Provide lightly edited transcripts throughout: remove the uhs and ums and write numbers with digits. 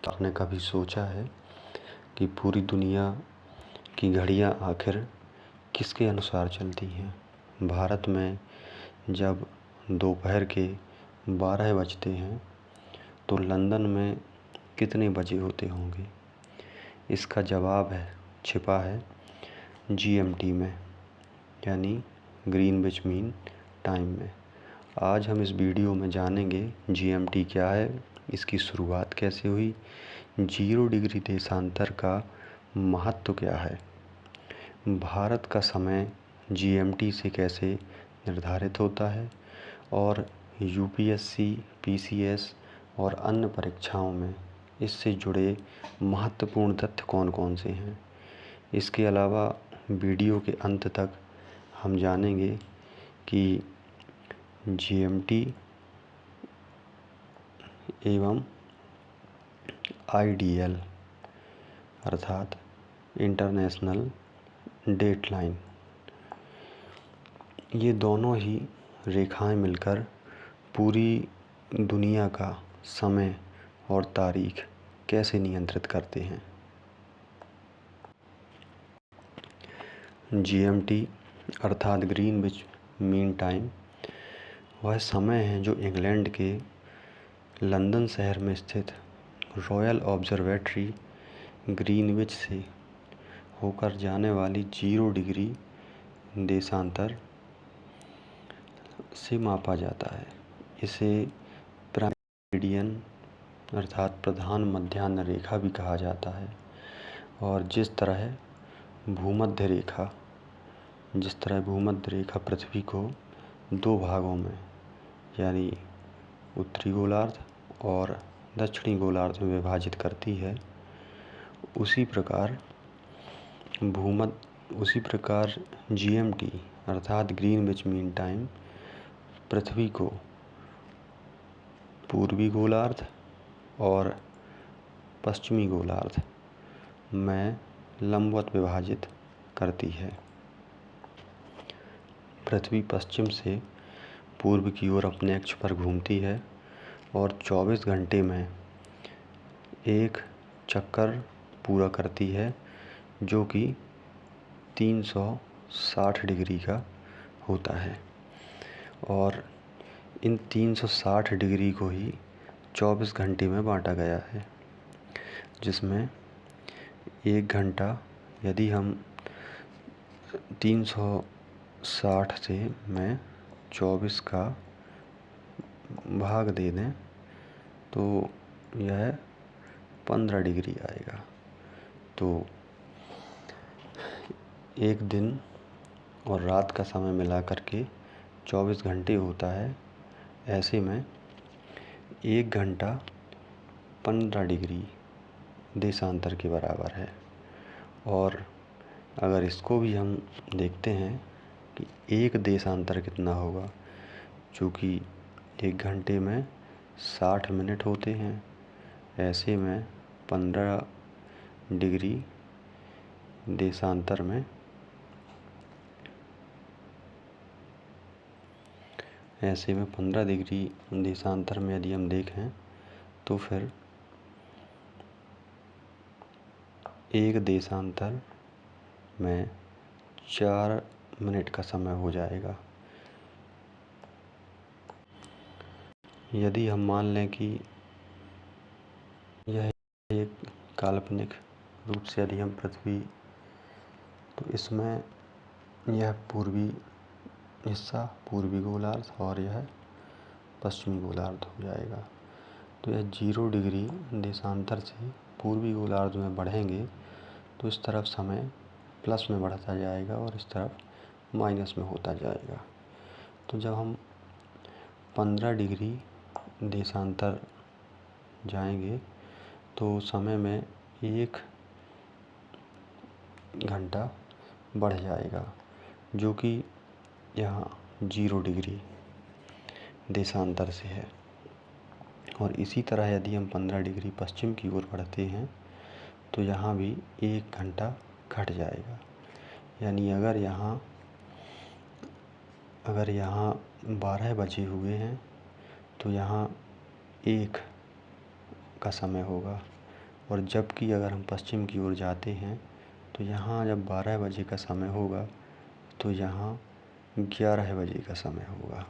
आपने कभी सोचा है कि पूरी दुनिया की घड़ियाँ आखिर किसके अनुसार चलती हैं? भारत में जब दोपहर के 12 बजते हैं तो लंदन में कितने बजे होते होंगे? इसका जवाब छिपा है GMT में, यानी ग्रीनविच मीन टाइम में। आज हम इस वीडियो में जानेंगे GMT क्या है, इसकी शुरुआत कैसे हुई, 0 डिग्री देशांतर का महत्व क्या है, भारत का समय GMT से कैसे निर्धारित होता है और UPSC, PCS और अन्य परीक्षाओं में इससे जुड़े महत्वपूर्ण तथ्य कौन कौन से हैं। इसके अलावा वीडियो के अंत तक हम जानेंगे कि GMT एवं IDL अर्थात इंटरनेशनल डेटलाइन, ये दोनों ही रेखाएं मिलकर पूरी दुनिया का समय और तारीख कैसे नियंत्रित करते हैं। GMT अर्थात ग्रीनविच मीन टाइम वह समय है जो इंग्लैंड के लंदन शहर में स्थित रॉयल ऑब्जर्वेटरी ग्रीनविच से होकर जाने वाली 0 डिग्री देशांतर से मापा जाता है। इसे मेरिडियन अर्थात प्रधान मध्याह्न रेखा भी कहा जाता है। और जिस तरह भूमध्य रेखा पृथ्वी को 2 भागों में यानी उत्तरी गोलार्ध और दक्षिणी गोलार्ध में विभाजित करती है, उसी प्रकार GMT अर्थात ग्रीनविच मीन टाइम पृथ्वी को पूर्वी गोलार्ध और पश्चिमी गोलार्ध में लंबवत विभाजित करती है। पृथ्वी पश्चिम से पूर्व की ओर अपने अक्ष पर घूमती है और 24 घंटे में एक चक्कर पूरा करती है, जो कि 360 डिग्री का होता है। और इन 360 डिग्री को ही 24 घंटे में बांटा गया है, जिसमें 1 घंटा यदि हम 360 से में 24 का भाग दे दें तो यह 15 डिग्री आएगा। तो एक दिन और रात का समय मिला करके 24 घंटे होता है। ऐसे में 1 घंटा 15 डिग्री देशांतर के बराबर है। और अगर इसको भी हम देखते हैं कि एक देशांतर कितना होगा, चूँकि 1 घंटे में 60 मिनट होते हैं, ऐसे में 15 डिग्री देशांतर में यदि हम देखें तो फिर एक देशांतर में 4 मिनट का समय हो जाएगा। यदि हम मान लें कि यह एक काल्पनिक रूप से यदि हम पृथ्वी, तो इसमें यह पूर्वी हिस्सा पूर्वी गोलार्ध और यह पश्चिमी गोलार्ध हो जाएगा। तो यह 0 डिग्री देशांतर से पूर्वी गोलार्ध में बढ़ेंगे तो इस तरफ समय प्लस में बढ़ता जाएगा और इस तरफ माइनस में होता जाएगा। तो जब हम 15 डिग्री देशांतर जाएंगे तो समय में 1 घंटा बढ़ जाएगा, जो कि यहाँ 0 डिग्री देशांतर से है। और इसी तरह यदि हम 15 डिग्री पश्चिम की ओर बढ़ते हैं तो यहाँ भी 1 घंटा घट जाएगा। यानी अगर यहाँ 12 बजे हुए हैं तो यहाँ 1 का समय होगा, और जबकि अगर हम पश्चिम की ओर जाते हैं तो यहाँ जब 12 बजे का समय होगा तो यहाँ 11 बजे का समय होगा।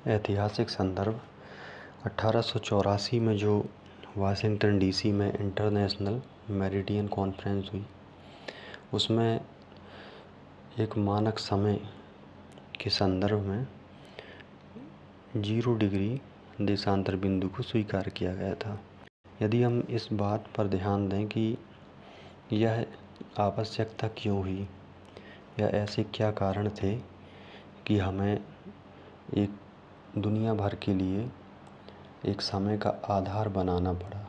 ऐतिहासिक संदर्भ 1884 में जो वाशिंगटन डीसी में इंटरनेशनल मेरिडियन कॉन्फ्रेंस हुई, उसमें एक मानक समय के संदर्भ में 0 डिग्री देशांतर बिंदु को स्वीकार किया गया था। यदि हम इस बात पर ध्यान दें कि यह आवश्यकता क्यों हुई या ऐसे क्या कारण थे कि हमें एक दुनिया भर के लिए एक समय का आधार बनाना पड़ा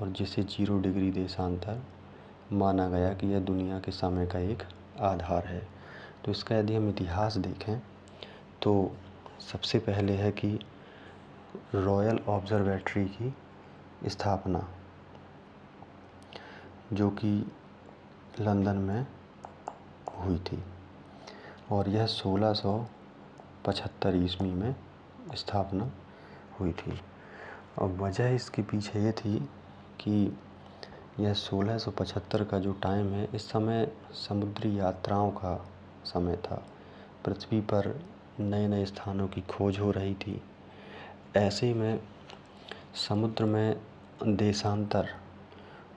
और जिसे 0 डिग्री देशांतर माना गया कि यह दुनिया के समय का एक आधार है। तो इसका यदि हम इतिहास देखें तो सबसे पहले है कि रॉयल ऑब्जर्वेटरी की स्थापना, जो कि लंदन में हुई थी और यह 1675 ईस्वी में स्थापना हुई थी। और वजह इसके पीछे ये थी कि यह 1675 का जो टाइम है, इस समय समुद्री यात्राओं का समय था। पृथ्वी पर नए नए स्थानों की खोज हो रही थी। ऐसे में समुद्र में देशांतर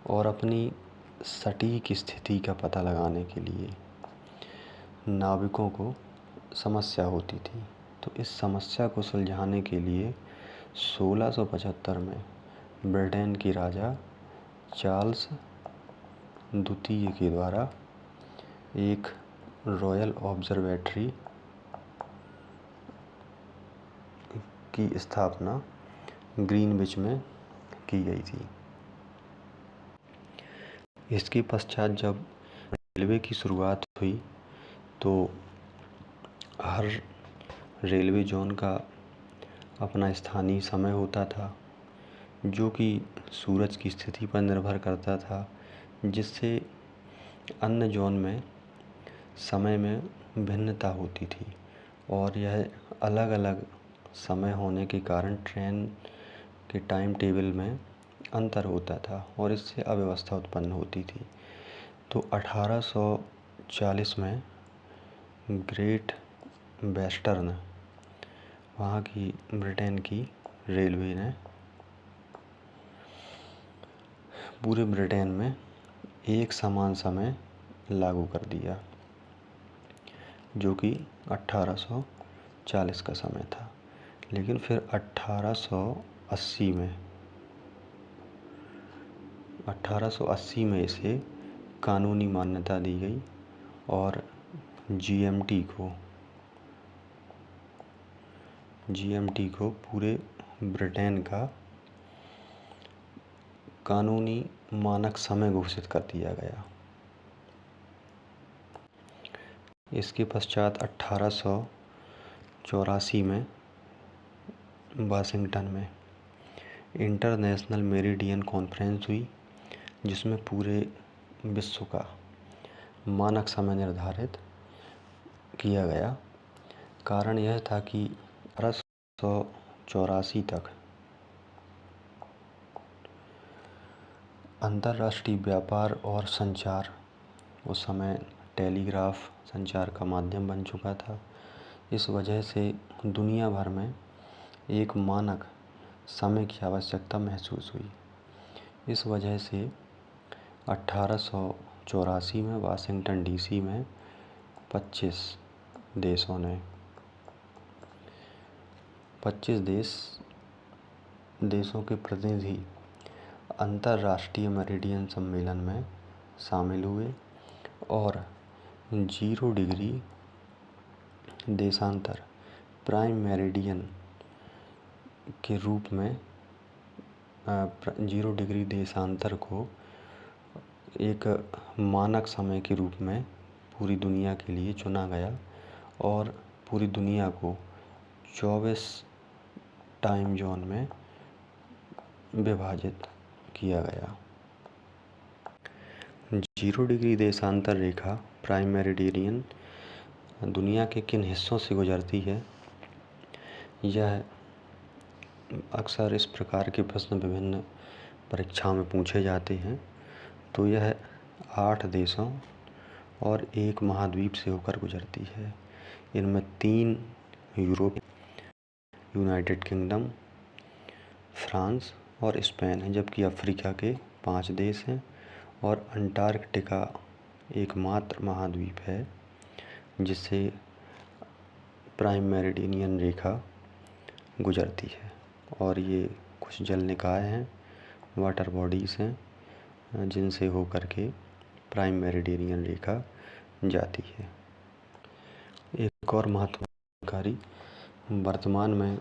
और अपनी सटीक स्थिति का पता लगाने के लिए नाविकों को समस्या होती थी। तो इस समस्या को सुलझाने के लिए 1675 में ब्रिटेन के राजा चार्ल्स द्वितीय के द्वारा एक रॉयल ऑब्जर्वेटरी की स्थापना ग्रीनविच में की गई थी। इसके पश्चात जब रेलवे की शुरुआत हुई तो हर रेलवे जोन का अपना स्थानीय समय होता था, जो कि सूरज की स्थिति पर निर्भर करता था, जिससे अन्य जोन में समय में भिन्नता होती थी और यह अलग अलग समय होने के कारण ट्रेन के टाइम टेबल में अंतर होता था और इससे अव्यवस्था उत्पन्न होती थी। तो 1840 में ग्रेट वेस्टर्न, वहाँ की ब्रिटेन की रेलवे ने पूरे ब्रिटेन में एक समान समय लागू कर दिया, जो कि 1840 का समय था। लेकिन फिर 1880 में इसे कानूनी मान्यता दी गई और जीएमटी को पूरे ब्रिटेन का कानूनी मानक समय घोषित कर दिया गया। इसके पश्चात 1884 में वाशिंगटन में इंटरनेशनल मेरिडियन कॉन्फ्रेंस हुई, जिसमें पूरे विश्व का मानक समय निर्धारित किया गया। कारण यह था कि 1884 तक अंतर्राष्ट्रीय व्यापार और संचार उस समय टेलीग्राफ संचार का माध्यम बन चुका था। इस वजह से दुनिया भर में एक मानक समय की आवश्यकता महसूस हुई। इस वजह से 1884 में वाशिंगटन डीसी में 25 देशों के प्रतिनिधि अंतर्राष्ट्रीय मेरिडियन सम्मेलन में शामिल हुए और 0 डिग्री देशांतर प्राइम मेरिडियन के रूप में 0 डिग्री देशांतर को एक मानक समय के रूप में पूरी दुनिया के लिए चुना गया और पूरी दुनिया को 24 टाइम जोन में विभाजित किया गया। 0 डिग्री देशांतर रेखा प्राइम मेरिडियन दुनिया के किन हिस्सों से गुजरती है? यह अक्सर इस प्रकार के प्रश्न विभिन्न परीक्षाओं में पूछे जाते हैं। तो यह 8 देशों और 1 महाद्वीप से होकर गुजरती है। इनमें 3 यूरोप, यूनाइटेड किंगडम, फ्रांस और स्पेन है, जबकि अफ्रीका के 5 देश हैं और अंटार्कटिका एकमात्र महाद्वीप है जिससे प्राइम मेरिडियन रेखा गुजरती है। और ये कुछ जल निकाय हैं, वाटर बॉडीज़ हैं जिनसे होकर के प्राइम मेरिडियन रेखा जाती है। एक और महत्वपूर्ण जानकारी, वर्तमान में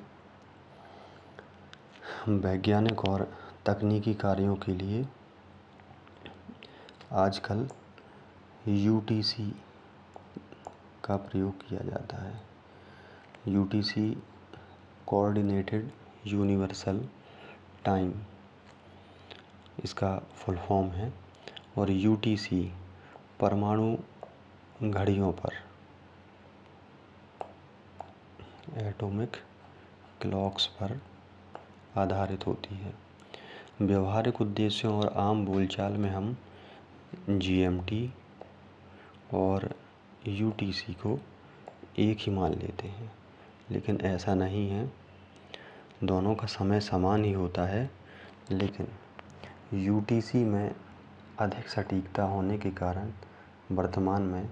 वैज्ञानिक और तकनीकी कार्यों के लिए आजकल UTC का प्रयोग किया जाता है। UTC कोऑर्डिनेटेड यूनिवर्सल टाइम इसका फुल फॉर्म है और UTC परमाणु घड़ियों पर, एटॉमिक क्लॉक्स पर आधारित होती है। व्यवहारिक उद्देश्यों और आम बोलचाल में हम GMT और UTC को एक ही मान लेते हैं, लेकिन ऐसा नहीं है। दोनों का समय समान ही होता है, लेकिन UTC में अधिक सटीकता होने के कारण वर्तमान में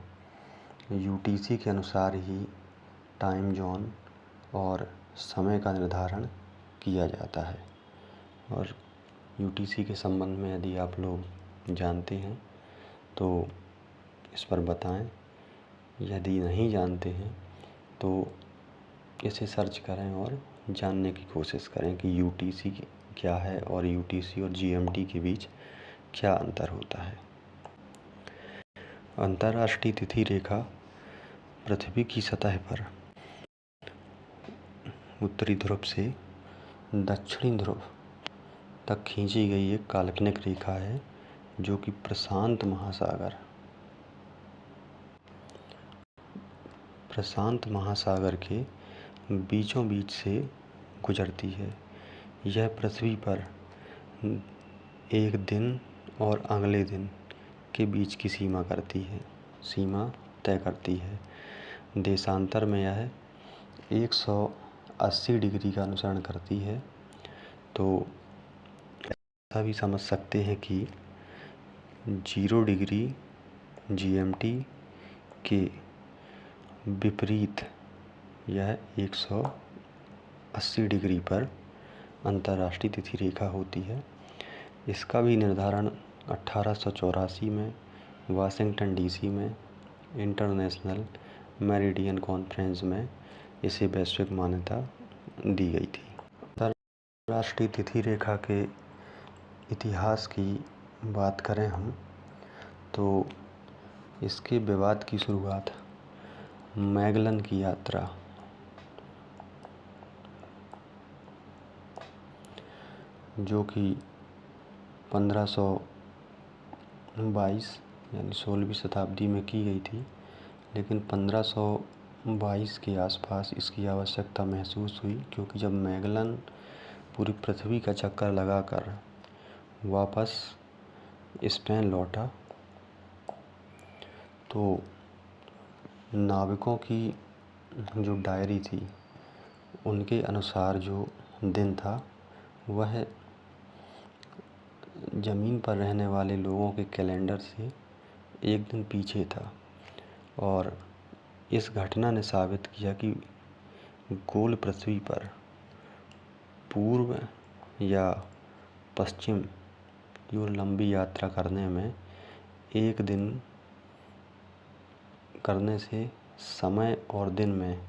UTC के अनुसार ही टाइम जोन और समय का निर्धारण किया जाता है। और UTC के संबंध में यदि आप लोग जानते हैं तो इस पर बताएं, यदि नहीं जानते हैं तो इसे सर्च करें और जानने की कोशिश करें कि UTC क्या है और UTC और GMT के बीच क्या अंतर होता है। अंतर्राष्ट्रीय तिथि रेखा पृथ्वी की सतह पर उत्तरी ध्रुव से दक्षिणी ध्रुव तक खींची गई एक काल्पनिक रेखा है जो कि प्रशांत महासागर के बीचों बीच से गुजरती है। यह पृथ्वी पर एक दिन और अगले दिन के बीच की सीमा तय करती है। देशांतर में यह 180 डिग्री का अनुसरण करती है। तो ऐसा भी समझ सकते हैं कि 0 डिग्री GMT के विपरीत यह 180 डिग्री पर अंतर्राष्ट्रीय तिथि रेखा होती है। इसका भी निर्धारण 1884 में वाशिंगटन DC में इंटरनेशनल मेरिडियन कॉन्फ्रेंस में इसे वैश्विक मान्यता दी गई थी। अंतर्राष्ट्रीय तिथि रेखा के इतिहास की बात करें हम तो इसके विवाद की शुरुआत मैगलन की यात्रा जो कि 1522 यानी 16वीं शताब्दी में की गई थी, लेकिन 1522 के आसपास इसकी आवश्यकता महसूस हुई, क्योंकि जब मैगलन पूरी पृथ्वी का चक्कर लगाकर वापस स्पेन लौटा तो नाविकों की जो डायरी थी उनके अनुसार जो दिन था वह ज़मीन पर रहने वाले लोगों के कैलेंडर से एक दिन पीछे था। और इस घटना ने साबित किया कि गोल पृथ्वी पर पूर्व या पश्चिम की ओर लंबी यात्रा करने में एक दिन करने से समय और दिन में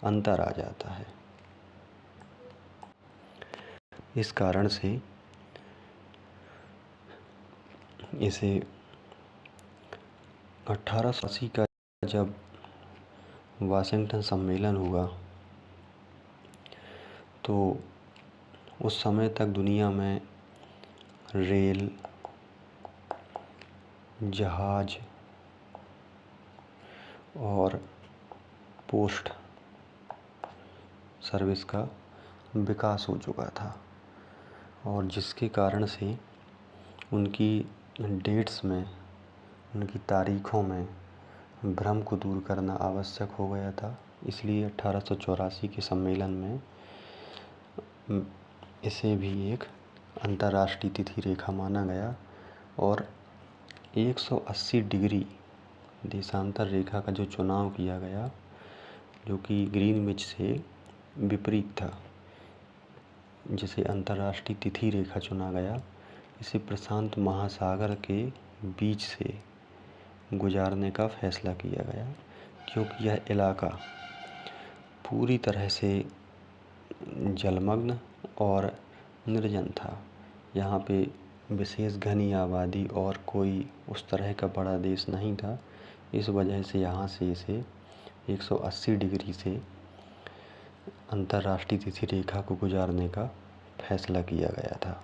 अंतर आ जाता है। इस कारण से इसे 1880 का जब वाशिंगटन सम्मेलन हुआ तो उस समय तक दुनिया में रेल, जहाज और पोस्ट सर्विस का विकास हो चुका था और जिसके कारण से उनकी डेट्स में, उनकी तारीखों में भ्रम को दूर करना आवश्यक हो गया था। इसलिए 1884 के सम्मेलन में इसे भी एक अंतर्राष्ट्रीय तिथि रेखा माना गया और 180 डिग्री देशांतर रेखा का जो चुनाव किया गया, जो कि ग्रीनविच से विपरीत था, जिसे अंतर्राष्ट्रीय तिथि रेखा चुना गया, इसे प्रशांत महासागर के बीच से गुजारने का फैसला किया गया, क्योंकि यह इलाका पूरी तरह से जलमग्न और निर्जन था। यहाँ पे विशेष घनी आबादी और कोई उस तरह का बड़ा देश नहीं था। इस वजह से यहाँ से इसे 180 डिग्री से अंतर्राष्ट्रीय तिथि रेखा को गुजारने का फैसला किया गया था।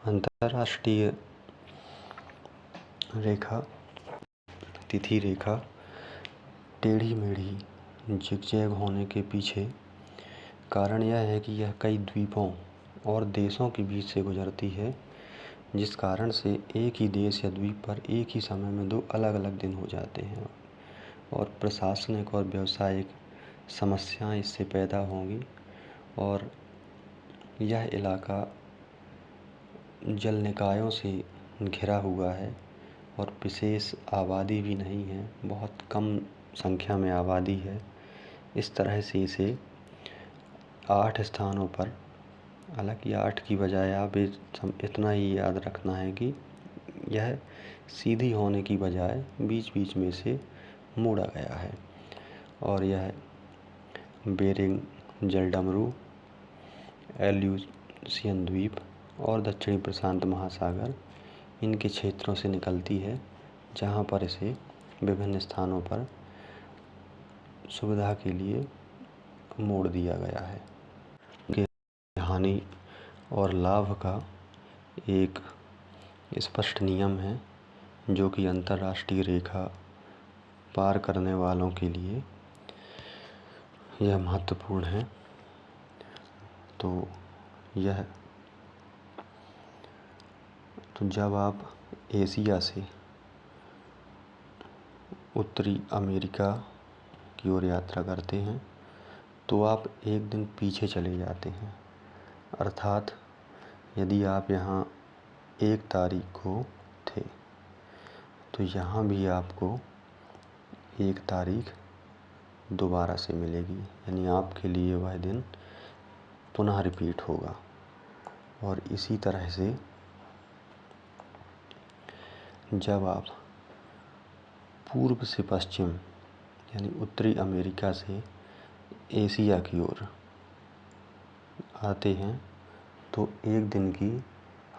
अंतर्राष्ट्रीय रेखा, तिथि रेखा टेढ़ी मेढ़ी जिगजैग होने के पीछे कारण यह है कि यह कई द्वीपों और देशों के बीच से गुजरती है, जिस कारण से एक ही देश या द्वीप पर एक ही समय में दो अलग अलग दिन हो जाते हैं और प्रशासनिक और व्यावसायिक समस्याएं इससे पैदा होंगी। और यह इलाका जल निकायों से घिरा हुआ है और विशेष आबादी भी नहीं है, बहुत कम संख्या में आबादी है। इस तरह से इसे 8 स्थानों पर, हालांकि 8 की बजाय आप इतना ही याद रखना है कि यह सीधी होने की बजाय बीच बीच में से मोड़ा गया है और यह बेरिंग जलडमरू, एल्यूसियन द्वीप और दक्षिणी प्रशांत महासागर, इनके क्षेत्रों से निकलती है, जहाँ पर इसे विभिन्न स्थानों पर सुविधा के लिए मोड़ दिया गया है। हानि और लाभ का एक स्पष्ट नियम है, जो कि अंतर्राष्ट्रीय रेखा पार करने वालों के लिए यह महत्वपूर्ण है। तो जब आप एशिया से उत्तरी अमेरिका की ओर यात्रा करते हैं तो आप एक दिन पीछे चले जाते हैं। अर्थात यदि आप यहाँ 1 तारीख को थे तो यहाँ भी आपको 1 तारीख दोबारा से मिलेगी, यानी आपके लिए वह दिन पुनः रिपीट होगा। और इसी तरह से जब आप पूर्व से पश्चिम यानी उत्तरी अमेरिका से एशिया की ओर आते हैं तो एक दिन की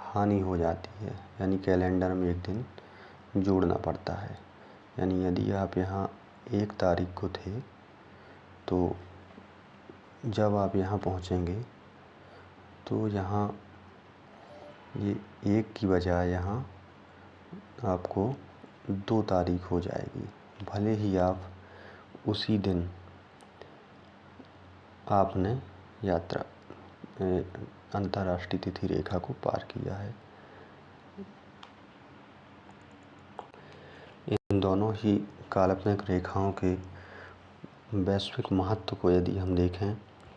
हानि हो जाती है, यानी कैलेंडर में एक दिन जोड़ना पड़ता है। यानी यदि आप यहाँ 1 तारीख को थे तो जब आप यहाँ पहुँचेंगे तो यहाँ ये 1 की बजाय यहाँ आपको 2 तारीख हो जाएगी, भले ही आप उसी दिन आपने यात्रा अंतर्राष्ट्रीय तिथि रेखा को पार किया है। इन दोनों ही काल्पनिक रेखाओं के वैश्विक महत्व को यदि हम देखें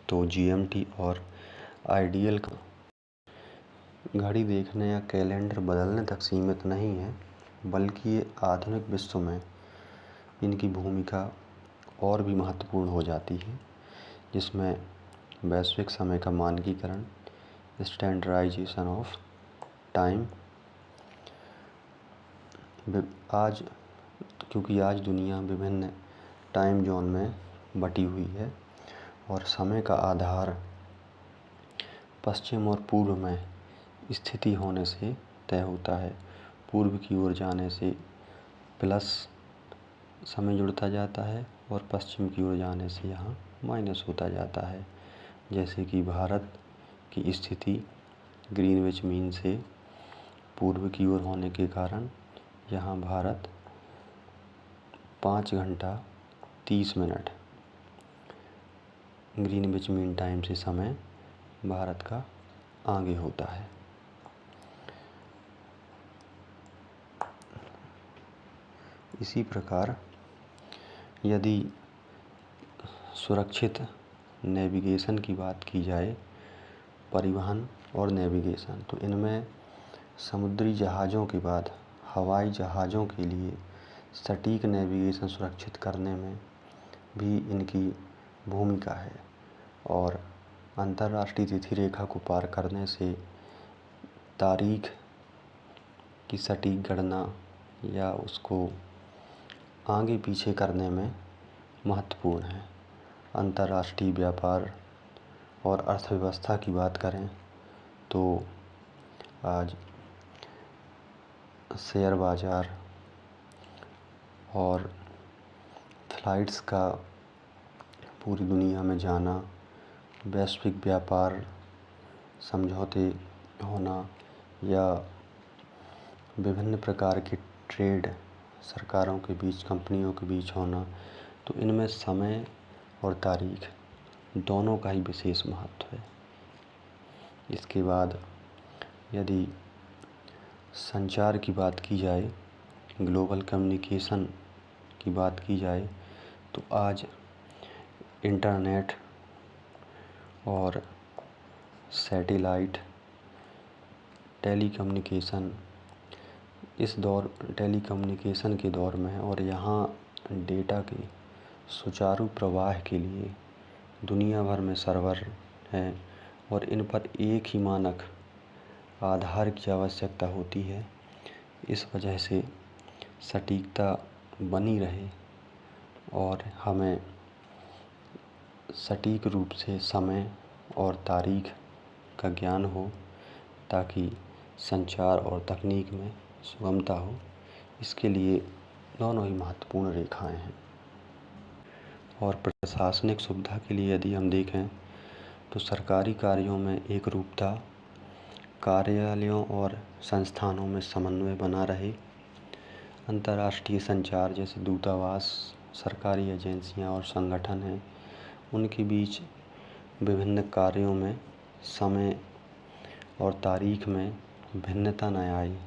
तो जीएमटी और आइडियल का घड़ी देखने या कैलेंडर बदलने तक सीमित नहीं है, बल्कि ये आधुनिक विश्व में इनकी भूमिका और भी महत्वपूर्ण हो जाती है, जिसमें वैश्विक समय का मानकीकरण, स्टैंडर्डाइजेशन ऑफ टाइम, क्योंकि आज दुनिया विभिन्न टाइम जोन में बटी हुई है और समय का आधार पश्चिम और पूर्व में स्थिति होने से तय होता है। पूर्व की ओर जाने से प्लस समय जुड़ता जाता है और पश्चिम की ओर जाने से यहाँ माइनस होता जाता है। जैसे कि भारत की स्थिति ग्रीनविच मीन से पूर्व की ओर होने के कारण यहाँ भारत 5 घंटा 30 मिनट ग्रीनविच मीन टाइम से समय भारत का आगे होता है। इसी प्रकार यदि सुरक्षित नेविगेशन की बात की जाए, परिवहन और नेविगेशन, तो इनमें समुद्री जहाज़ों के बाद हवाई जहाज़ों के लिए सटीक नेविगेशन सुरक्षित करने में भी इनकी भूमिका है। और अंतर्राष्ट्रीय तिथि रेखा को पार करने से तारीख की सटीक गणना या उसको आगे पीछे करने में महत्वपूर्ण है। अंतर्राष्ट्रीय व्यापार और अर्थव्यवस्था की बात करें तो आज शेयर बाज़ार और फ्लाइट्स का पूरी दुनिया में जाना, वैश्विक व्यापार समझौते होना या विभिन्न प्रकार के ट्रेड सरकारों के बीच, कंपनियों के बीच होना, तो इनमें समय और तारीख दोनों का ही विशेष महत्व है। इसके बाद यदि संचार की बात की जाए, ग्लोबल कम्युनिकेशन की बात की जाए, तो आज इंटरनेट और सैटेलाइट टेलीकम्युनिकेशन के दौर में है और यहाँ डेटा के सुचारू प्रवाह के लिए दुनिया भर में सर्वर हैं और इन पर एक ही मानक आधार की आवश्यकता होती है। इस वजह से सटीकता बनी रहे और हमें सटीक रूप से समय और तारीख का ज्ञान हो ताकि संचार और तकनीक में सुगमता हो। इसके लिए दोनों ही महत्वपूर्ण रेखाएं हैं। और प्रशासनिक सुविधा के लिए यदि हम देखें तो सरकारी कार्यों में एकरूपता, कार्यालयों और संस्थानों में समन्वय बना रहे, अंतर्राष्ट्रीय संचार जैसे दूतावास, सरकारी एजेंसियां और संगठन हैं, उनके बीच विभिन्न कार्यों में समय और तारीख में भिन्नता न आए,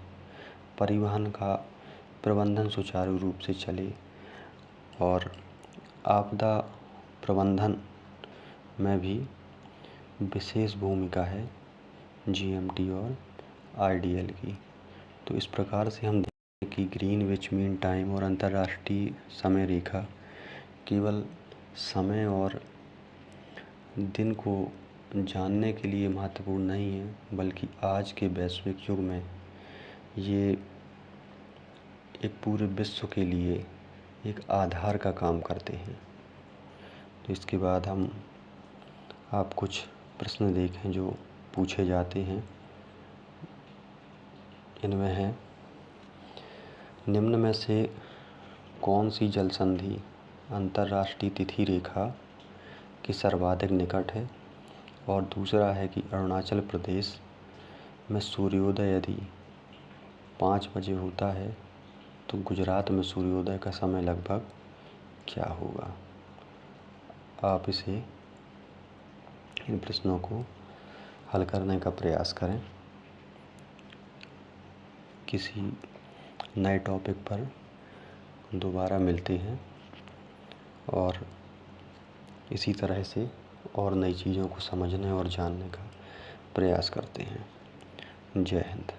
परिवहन का प्रबंधन सुचारू रूप से चले और आपदा प्रबंधन में भी विशेष भूमिका है जीएमटी और आईडीएल की। तो इस प्रकार से हम देखें कि ग्रीनविच मीन टाइम और अंतर्राष्ट्रीय समय रेखा केवल समय और दिन को जानने के लिए महत्वपूर्ण नहीं है, बल्कि आज के वैश्विक युग में ये एक पूरे विश्व के लिए एक आधार का काम करते हैं। तो इसके बाद आप कुछ प्रश्न देखें जो पूछे जाते हैं। इनमें है, निम्न में से कौन सी जल संधि अंतर्राष्ट्रीय तिथि रेखा के सर्वाधिक निकट है? और दूसरा है कि अरुणाचल प्रदेश में सूर्योदय यदि 5 बजे होता है तो गुजरात में सूर्योदय का समय लगभग क्या होगा? आप इन प्रश्नों को हल करने का प्रयास करें। किसी नए टॉपिक पर दोबारा मिलते हैं और इसी तरह से और नई चीज़ों को समझने और जानने का प्रयास करते हैं। जय हिंद।